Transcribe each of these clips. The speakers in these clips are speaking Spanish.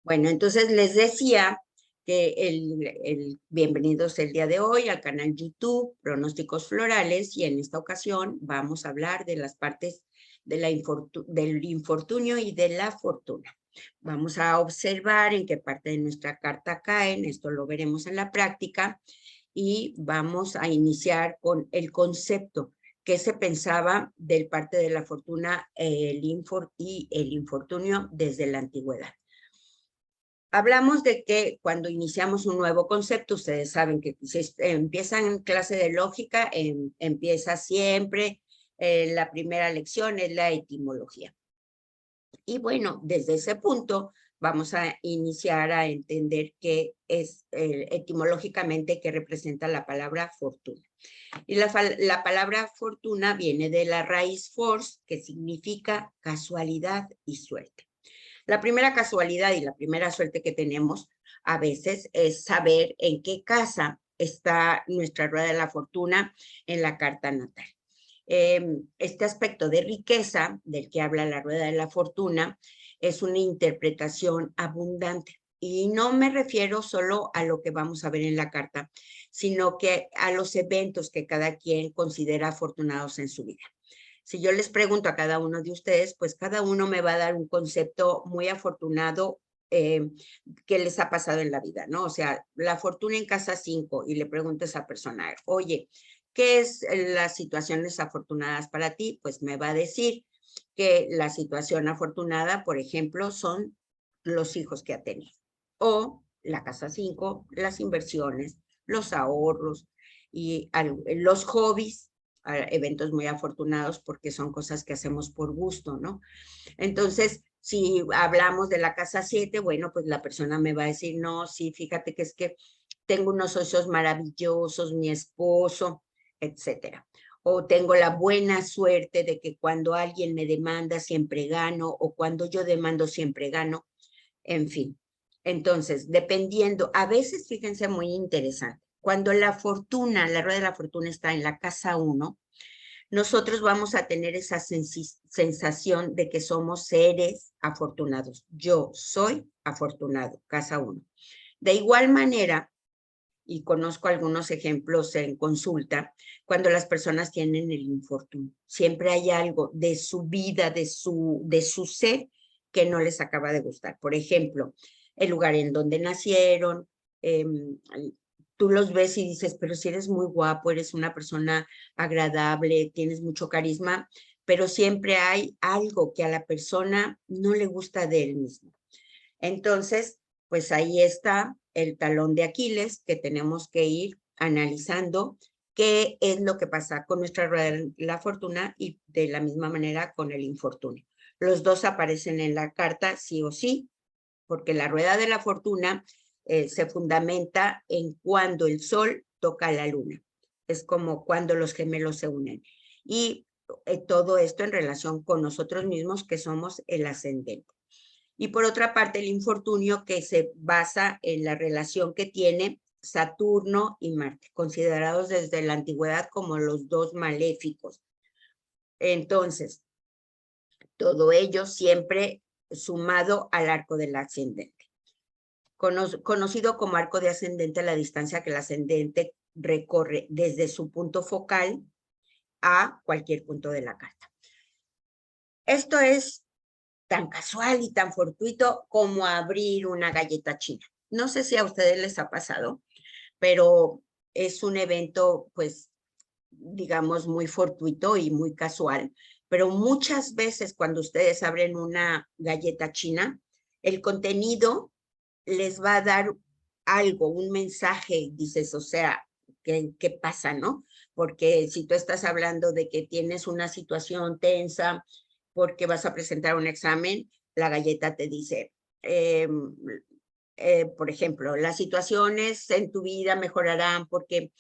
Bueno, entonces les decía que bienvenidos el día de hoy al canal YouTube Pronósticos Florales, y en esta ocasión vamos a hablar de las partes de del infortunio y de la fortuna. Vamos a observar en qué parte de nuestra carta caen, esto lo veremos en la práctica, y vamos a iniciar con el concepto que se pensaba del parte de la fortuna y el infortunio desde la antigüedad. Hablamos de que cuando iniciamos un nuevo concepto, ustedes saben que si empiezan en clase de lógica, empieza siempre, la primera lección es la etimología. Y bueno, desde ese punto vamos a iniciar a entender qué es etimológicamente qué representa la palabra fortuna. Y la palabra fortuna viene de la raíz force, que significa casualidad y suerte. La primera casualidad y la primera suerte que tenemos a veces es saber en qué casa está nuestra rueda de la fortuna en la carta natal. Este aspecto de riqueza del que habla la rueda de la fortuna es una interpretación abundante. Y no me refiero solo a lo que vamos a ver en la carta, sino que a los eventos que cada quien considera afortunados en su vida. Si yo les pregunto a cada uno de ustedes, pues cada uno me va a dar un concepto muy afortunado que les ha pasado en la vida, ¿no? O sea, la fortuna en casa 5, y le pregunto a esa persona, oye, ¿qué es las situaciones afortunadas para ti? Pues me va a decir que la situación afortunada, por ejemplo, son los hijos que ha tenido. O la casa 5, las inversiones, los ahorros y los hobbies, eventos muy afortunados porque son cosas que hacemos por gusto, ¿no? Entonces, si hablamos de la casa 7, bueno, pues la persona me va a decir, no, sí, fíjate que es que tengo unos socios maravillosos, mi esposo, etcétera. O tengo la buena suerte de que cuando alguien me demanda siempre gano, o cuando yo demando siempre gano, en fin. Entonces, dependiendo, a veces, fíjense, muy interesante, cuando la fortuna, la rueda de la fortuna está en la casa 1, nosotros vamos a tener esa sensación de que somos seres afortunados. Yo soy afortunado, casa 1. De igual manera, y conozco algunos ejemplos en consulta, cuando las personas tienen el infortunio, siempre hay algo de su vida, de su ser, que no les acaba de gustar. Por ejemplo, el lugar en donde nacieron, tú los ves y dices, pero si eres muy guapo, eres una persona agradable, tienes mucho carisma, pero siempre hay algo que a la persona no le gusta de él mismo. Entonces, pues ahí está el talón de Aquiles, que tenemos que ir analizando qué es lo que pasa con nuestra rueda de la fortuna y de la misma manera con el infortunio. Los dos aparecen en la carta sí o sí, porque la rueda de la fortuna se fundamenta en cuando el sol toca a la luna. Es como cuando los gemelos se unen. Y todo esto en relación con nosotros mismos, que somos el ascendente. Y por otra parte, el infortunio, que se basa en la relación que tiene Saturno y Marte, considerados desde la antigüedad como los dos maléficos. Entonces, todo ello siempre sumado al arco del ascendente. Conocido como arco de ascendente, la distancia que el ascendente recorre desde su punto focal a cualquier punto de la carta. Esto es tan casual y tan fortuito como abrir una galleta china. No sé si a ustedes les ha pasado, pero es un evento, pues, digamos, muy fortuito y muy casual. Pero muchas veces cuando ustedes abren una galleta china, el contenido les va a dar algo, un mensaje, dices, o sea, ¿qué pasa, no? Porque si tú estás hablando de que tienes una situación tensa porque vas a presentar un examen, la galleta te dice, por ejemplo, las situaciones en tu vida mejorarán porque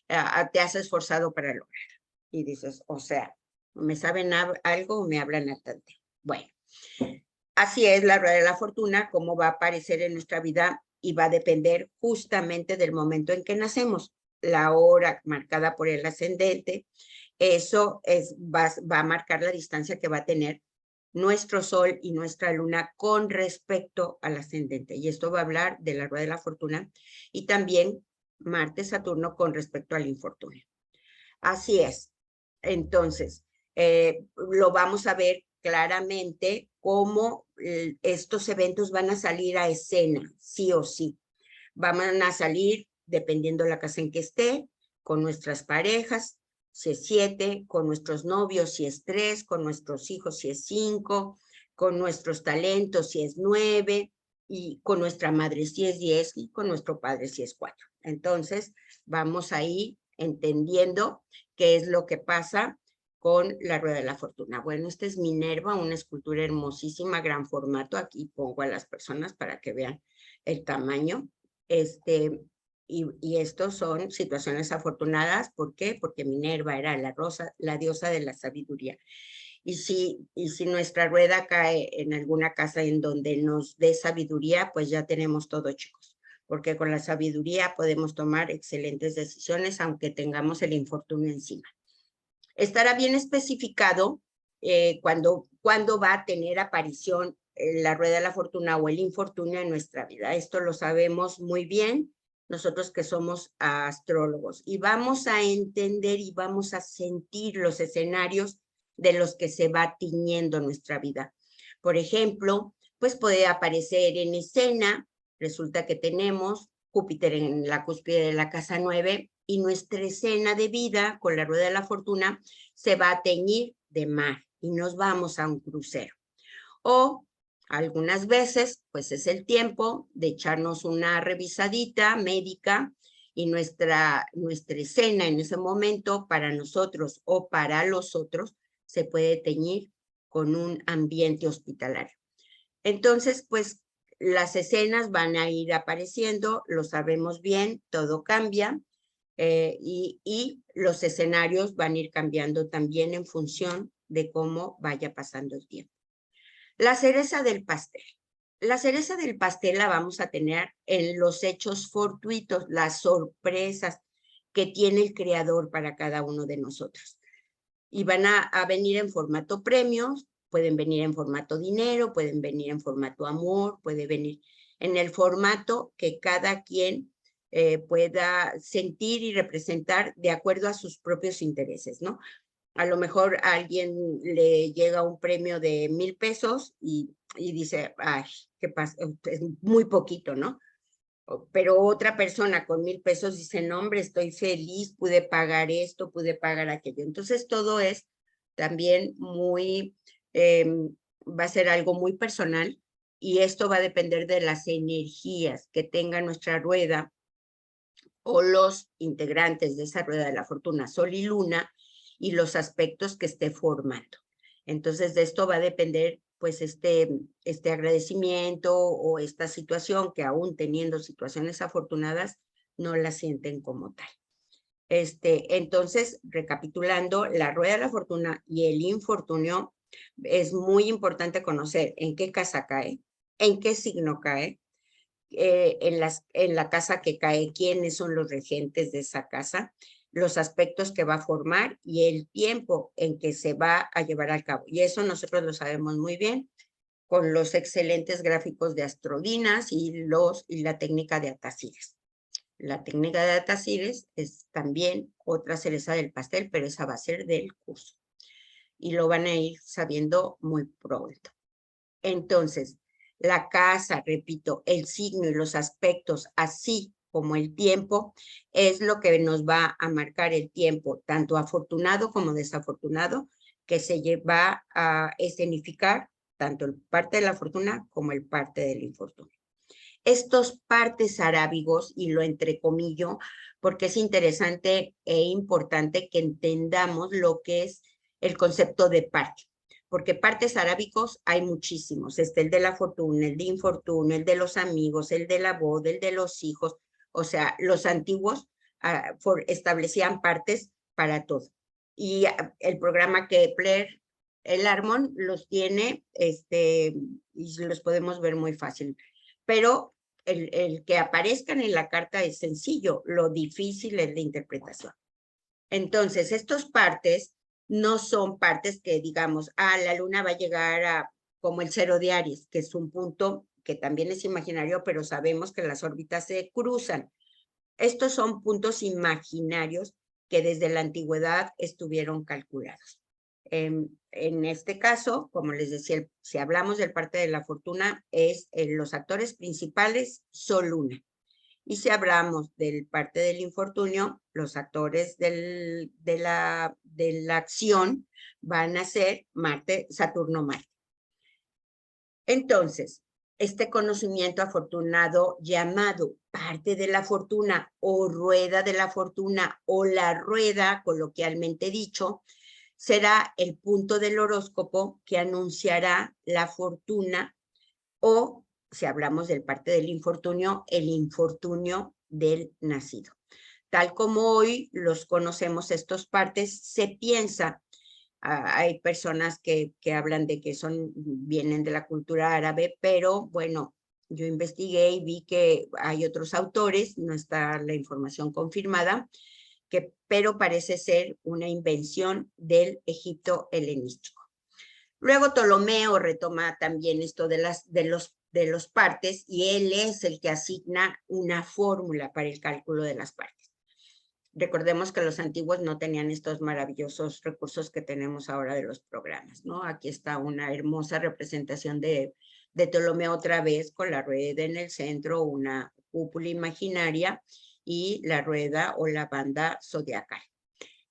te has esforzado para lograrlo. Y dices, o sea, ¿me saben algo o me hablan al tanteo? Bueno, así es la rueda de la fortuna, cómo va a aparecer en nuestra vida, y va a depender justamente del momento en que nacemos. La hora marcada por el ascendente, eso va a marcar la distancia que va a tener nuestro Sol y nuestra Luna con respecto al ascendente. Y esto va a hablar de la rueda de la fortuna y también Marte-Saturno con respecto al infortunio. Así es. Entonces, lo vamos a ver claramente cómo estos eventos van a salir a escena, sí o sí. Van a salir, dependiendo de la casa en que esté, con nuestras parejas, si es 7, con nuestros novios, si es 3, con nuestros hijos, si es 5, con nuestros talentos, si es 9, y con nuestra madre, si es 10, y con nuestro padre, si es 4. Entonces, vamos ahí entendiendo qué es lo que pasa con la rueda de la fortuna. Bueno, esta es Minerva, una escultura hermosísima, gran formato. Aquí pongo a las personas para que vean el tamaño. Y estos son situaciones afortunadas. ¿Por qué? Porque Minerva era la diosa de la sabiduría. Y si nuestra rueda cae en alguna casa en donde nos dé sabiduría, pues ya tenemos todo, chicos. Porque con la sabiduría podemos tomar excelentes decisiones, aunque tengamos el infortunio encima. Estará bien especificado cuando va a tener aparición la rueda de la fortuna o el infortunio en nuestra vida. Esto lo sabemos muy bien nosotros que somos astrólogos. Y vamos a entender y vamos a sentir los escenarios de los que se va tiñendo nuestra vida. Por ejemplo, pues puede aparecer en escena, resulta que tenemos Júpiter en la cúspide de la casa 9 y nuestra escena de vida con la rueda de la fortuna se va a teñir de mar y nos vamos a un crucero. O algunas veces, pues es el tiempo de echarnos una revisadita médica y nuestra escena en ese momento para nosotros o para los otros se puede teñir con un ambiente hospitalario. Entonces, pues las escenas van a ir apareciendo, lo sabemos bien, todo cambia y los escenarios van a ir cambiando también en función de cómo vaya pasando el tiempo. La cereza del pastel. La cereza del pastel la vamos a tener en los hechos fortuitos, las sorpresas que tiene el creador para cada uno de nosotros. Y van a venir en formato premios, pueden venir en formato dinero, pueden venir en formato amor, puede venir en el formato que cada quien pueda sentir y representar de acuerdo a sus propios intereses, ¿no? A lo mejor a alguien le llega un premio de 1,000 pesos y dice, ay, ¿qué pasa? Es muy poquito, ¿no? Pero otra persona con 1,000 pesos dice, no, hombre, estoy feliz, pude pagar esto, pude pagar aquello. Entonces todo es también muy, va a ser algo muy personal y esto va a depender de las energías que tenga nuestra rueda o los integrantes de esa rueda de la fortuna, Sol y Luna, y los aspectos que esté formando. Entonces de esto va a depender pues este agradecimiento o esta situación que aún teniendo situaciones afortunadas no la sienten como tal. Entonces, recapitulando, la rueda de la fortuna y el infortunio es muy importante conocer en qué casa cae, en qué signo cae, en la casa que cae, quiénes son los regentes de esa casa, los aspectos que va a formar y el tiempo en que se va a llevar a cabo. Y eso nosotros lo sabemos muy bien con los excelentes gráficos de Astrodinas y la técnica de Atacires. La técnica de Atacires es también otra cereza del pastel, pero esa va a ser del curso. Y lo van a ir sabiendo muy pronto. Entonces, la casa, repito, el signo y los aspectos, así como el tiempo, es lo que nos va a marcar el tiempo, tanto afortunado como desafortunado, que se va a escenificar tanto el parte de la fortuna como el parte del infortunio. Estos partes arábigos, y lo entrecomillo, porque es interesante e importante que entendamos lo que es el concepto de parte. Porque partes arábicos hay muchísimos, el de la fortuna, el de infortunio, el de los amigos, el de la boda, el de los hijos, o sea, los antiguos establecían partes para todo. Y el programa Kepler, el Harmon, los tiene, y los podemos ver muy fácil. Pero el que aparezcan en la carta es sencillo, lo difícil es la interpretación. Entonces, estos partes no son partes que digamos, la luna va a llegar como el cero de Aries, que es un punto que también es imaginario, pero sabemos que las órbitas se cruzan. Estos son puntos imaginarios que desde la antigüedad estuvieron calculados. En este caso, como les decía, si hablamos del parte de la fortuna, es los actores principales, Sol, Luna. Y si hablamos del parte del infortunio, los actores de la acción van a ser Marte, Saturno, Marte. Entonces, este conocimiento afortunado llamado parte de la fortuna o rueda de la fortuna o la rueda, coloquialmente dicho, será el punto del horóscopo que anunciará la fortuna o, si hablamos del parte del infortunio, el infortunio del nacido. Tal como hoy los conocemos estos partes, se piensa, hay personas que hablan de que vienen de la cultura árabe, pero bueno, yo investigué y vi que hay otros autores, no está la información confirmada, pero parece ser una invención del Egipto helenístico. Luego Ptolomeo retoma también esto de los partes y él es el que asigna una fórmula para el cálculo de las partes. Recordemos que los antiguos no tenían estos maravillosos recursos que tenemos ahora de los programas, ¿no? Aquí está una hermosa representación de Ptolomeo otra vez con la rueda en el centro, una cúpula imaginaria y la rueda o la banda zodiacal.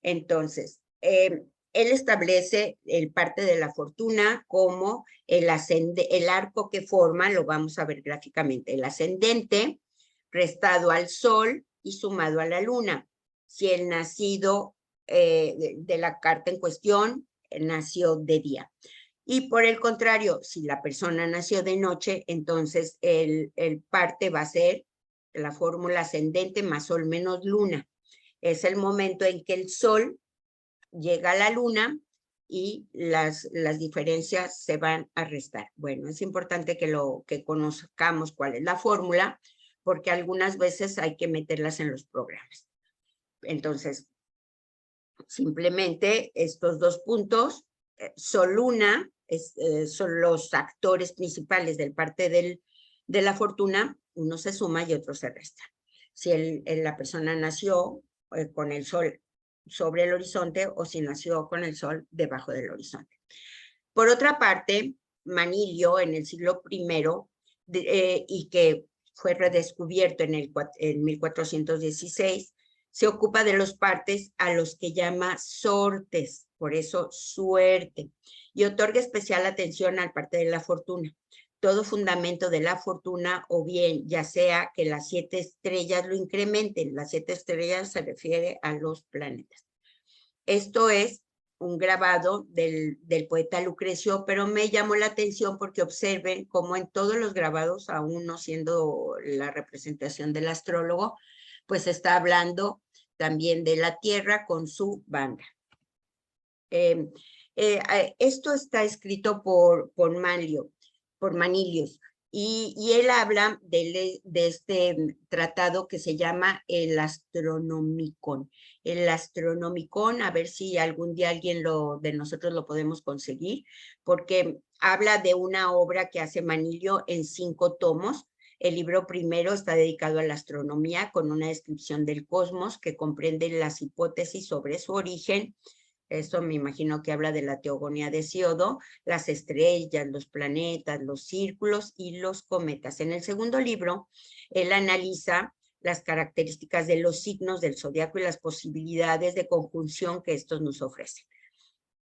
Entonces, él establece el parte de la fortuna como el arco que forma, lo vamos a ver gráficamente, el ascendente restado al sol y sumado a la luna. Si el nacido de la carta en cuestión nació de día. Y por el contrario, si la persona nació de noche, entonces el parte va a ser la fórmula ascendente más sol menos luna. Es el momento en que el sol llega a la luna y las diferencias se van a restar. Bueno, es importante que conozcamos cuál es la fórmula, porque algunas veces hay que meterlas en los programas. Entonces, simplemente estos dos puntos, Sol-Luna, son los actores principales del parte de la fortuna, uno se suma y otro se resta. Si la persona nació con el sol sobre el horizonte o si nació con el sol debajo del horizonte. Por otra parte, Manilio en el siglo I, y que fue redescubierto en 1416, se ocupa de los partes a los que llama sortes, por eso suerte, y otorga especial atención al parte de la fortuna. Todo fundamento de la fortuna, o bien ya sea que las 7 estrellas lo incrementen, las 7 estrellas se refiere a los planetas. Esto es un grabado del poeta Lucrecio, pero me llamó la atención porque observen cómo en todos los grabados, aún no siendo la representación del astrólogo, pues está hablando también de la Tierra con su banda. Esto está escrito por Manilius, y él habla de este tratado que se llama el Astronomicon. El Astronomicon, a ver si algún día alguien de nosotros lo podemos conseguir, porque habla de una obra que hace Manilio en 5 tomos. El libro primero está dedicado a la astronomía con una descripción del cosmos que comprende las hipótesis sobre su origen. Eso me imagino que habla de la teogonía de Hesíodo, las estrellas, los planetas, los círculos y los cometas. En el segundo libro, él analiza las características de los signos del zodiaco y las posibilidades de conjunción que estos nos ofrecen.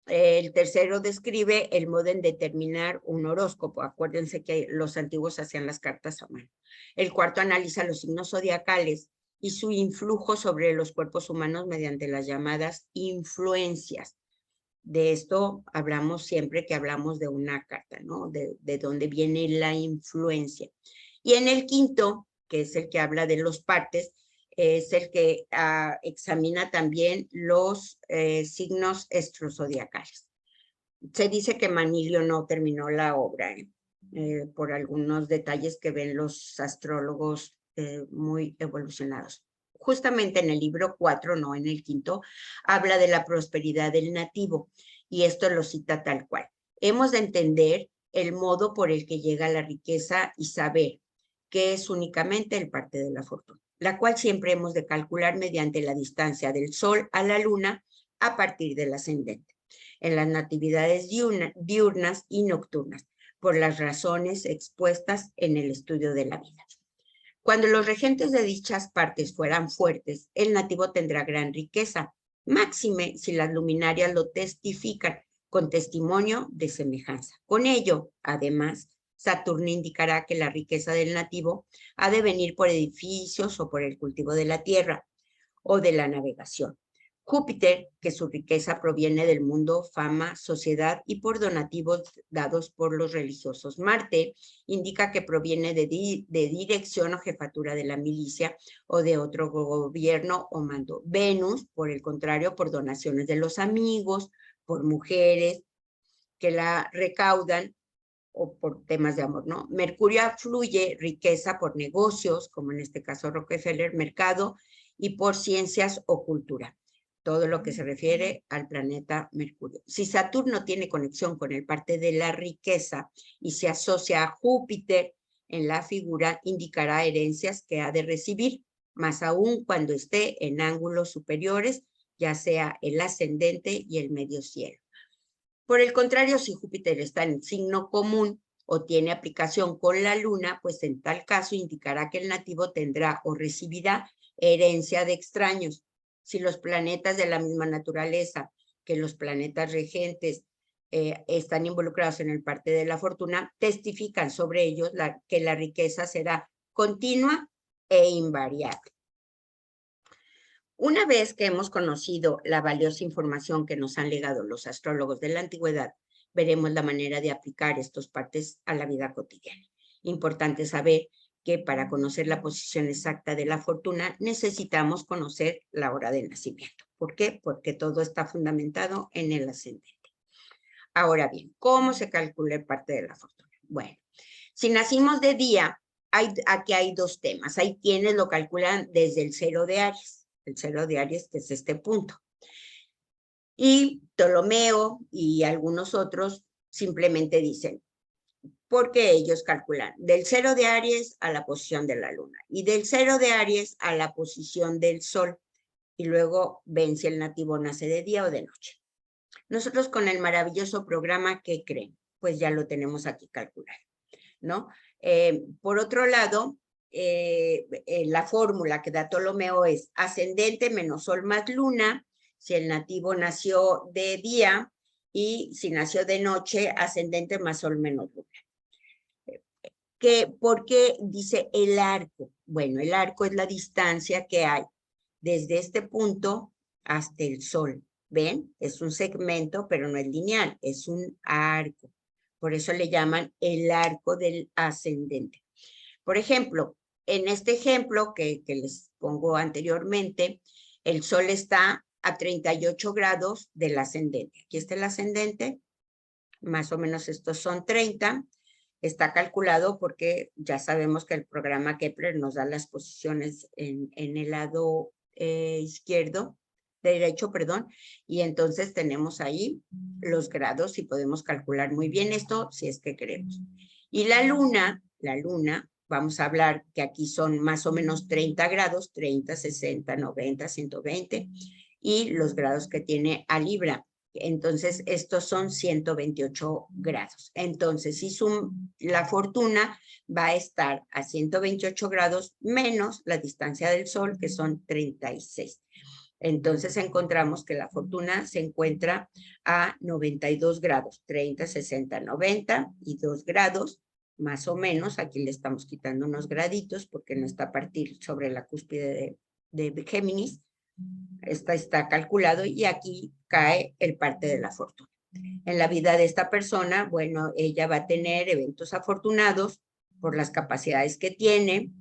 El tercero describe el modo en determinar un horóscopo. Acuérdense que los antiguos hacían las cartas a mano. El cuarto analiza los signos zodiacales y su influjo sobre los cuerpos humanos mediante las llamadas influencias. De esto hablamos siempre que hablamos de una carta, ¿no? De dónde viene la influencia. Y en el quinto, que es el que habla de los partes, es el que examina también los signos astrozodiacales. Se dice que Manilio no terminó la obra, por algunos detalles que ven los astrólogos muy evolucionados. Justamente en el libro 4, no en el quinto, habla de la prosperidad del nativo, y esto lo cita tal cual. Hemos de entender el modo por el que llega la riqueza y saber que es únicamente el parte de la fortuna, la cual siempre hemos de calcular mediante la distancia del Sol a la Luna a partir del ascendente, en las natividades diurnas y nocturnas, por las razones expuestas en el estudio de la vida. Cuando los regentes de dichas partes fueran fuertes, el nativo tendrá gran riqueza, máxime si las luminarias lo testifican con testimonio de semejanza. Con ello, además, Saturno indicará que la riqueza del nativo ha de venir por edificios o por el cultivo de la tierra o de la navegación. Júpiter, que su riqueza proviene del mundo, fama, sociedad y por donativos dados por los religiosos. Marte indica que proviene de dirección o jefatura de la milicia o de otro gobierno o mando. Venus, por el contrario, por donaciones de los amigos, por mujeres que la recaudan o por temas de amor, ¿no? Mercurio fluye riqueza por negocios, como en este caso Rockefeller, mercado, y por ciencias o cultura. Todo lo que se refiere al planeta Mercurio. Si Saturno tiene conexión con el parte de la riqueza y se asocia a Júpiter en la figura, indicará herencias que ha de recibir, más aún cuando esté en ángulos superiores, ya sea el ascendente y el medio cielo. Por el contrario, si Júpiter está en signo común o tiene aplicación con la Luna, pues en tal caso indicará que el nativo tendrá o recibirá herencia de extraños. Si los planetas de la misma naturaleza que los planetas regentes están involucrados en el parte de la fortuna, testifican sobre ellos que la riqueza será continua e invariable. Una vez que hemos conocido la valiosa información que nos han legado los astrólogos de la antigüedad, veremos la manera de aplicar estos partes a la vida cotidiana. Importante saber que para conocer la posición exacta de la fortuna necesitamos conocer la hora de nacimiento. ¿Por qué? Porque todo está fundamentado en el ascendente. Ahora bien, ¿cómo se calcula el parte de la fortuna? Bueno, si nacimos de día, aquí hay dos temas. Hay quienes lo calculan desde el 0 de Aries. El 0 de Aries, que es este punto. Y Ptolomeo y algunos otros simplemente dicen, porque ellos calculan del 0 de Aries a la posición de la luna y del 0 de Aries a la posición del sol y luego ven si el nativo nace de día o de noche. Nosotros con el maravilloso programa, ¿qué creen? Pues ya lo tenemos aquí calculado, ¿no? Por otro lado, la fórmula que da Ptolomeo es ascendente menos sol más luna, si el nativo nació de día, y si nació de noche, ascendente más sol menos luna. ¿Por qué dice el arco? Bueno, el arco es la distancia que hay desde este punto hasta el sol. ¿Ven? Es un segmento, pero no es lineal, es un arco. Por eso le llaman el arco del ascendente. Por ejemplo, en este ejemplo que les pongo anteriormente, el sol está a 38 grados del ascendente. Aquí está el ascendente, más o menos estos son 30. Está calculado porque ya sabemos que el programa Kepler nos da las posiciones en el lado derecho, perdón, y entonces tenemos ahí los grados y podemos calcular muy bien esto si es que queremos. Y la luna, vamos a hablar que aquí son más o menos 30 grados, 30, 60, 90, 120, y los grados que tiene a Libra. Entonces, estos son 128 grados. Entonces, si la fortuna va a estar a 128 grados menos la distancia del Sol, que son 36. Entonces, encontramos que la fortuna se encuentra a 92 grados, 30, 60, 90 y 2 grados, más o menos. Aquí le estamos quitando unos graditos porque no está a partir sobre la cúspide de Géminis. Está calculado y aquí cae el parte de la fortuna. En la vida de esta persona, bueno, ella va a tener eventos afortunados por las capacidades que tiene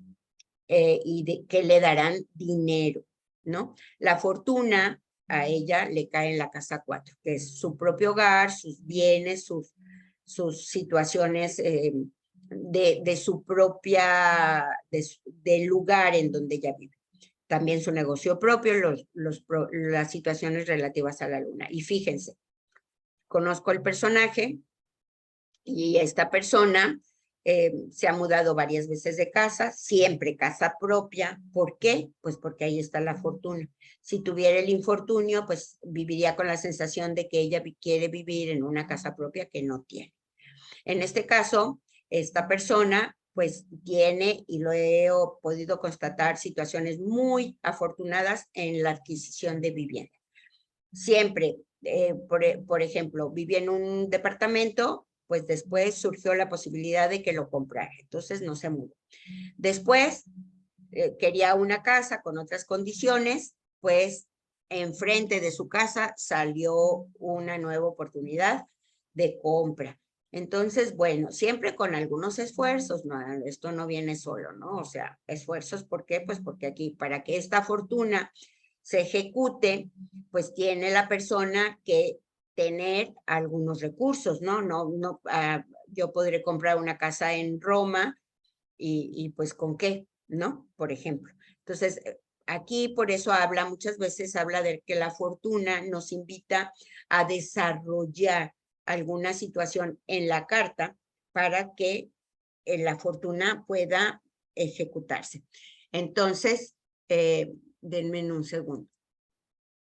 que le darán dinero, ¿no? La fortuna a ella le cae en la casa 4, que es su propio hogar, sus bienes, sus situaciones de su propia, del lugar en donde ella vive. También su negocio propio, las situaciones relativas a la luna. Y fíjense, conozco el personaje Y esta persona se ha mudado varias veces de casa, siempre casa propia. ¿Por qué? Pues porque ahí está la fortuna. Si tuviera el infortunio, pues viviría con la sensación de que ella quiere vivir en una casa propia que no tiene. En este caso, esta persona pues tiene, y lo he podido constatar, situaciones muy afortunadas en la adquisición de vivienda. Siempre, por ejemplo, vivía en un departamento, pues después surgió la posibilidad de que lo comprara, entonces no se mudó. Después quería una casa con otras condiciones, pues enfrente de su casa salió una nueva oportunidad de compra. Entonces, bueno, siempre con algunos esfuerzos, no, esto no viene solo, ¿no? O sea, esfuerzos, ¿por qué? Pues porque aquí, para que esta fortuna se ejecute, pues tiene la persona que tener algunos recursos, ¿no? Yo podré comprar una casa en Roma y pues con qué, ¿no? Por ejemplo. Entonces, aquí por eso muchas veces habla de que la fortuna nos invita a desarrollar alguna situación en la carta para que la fortuna pueda ejecutarse. Entonces, denme un segundo.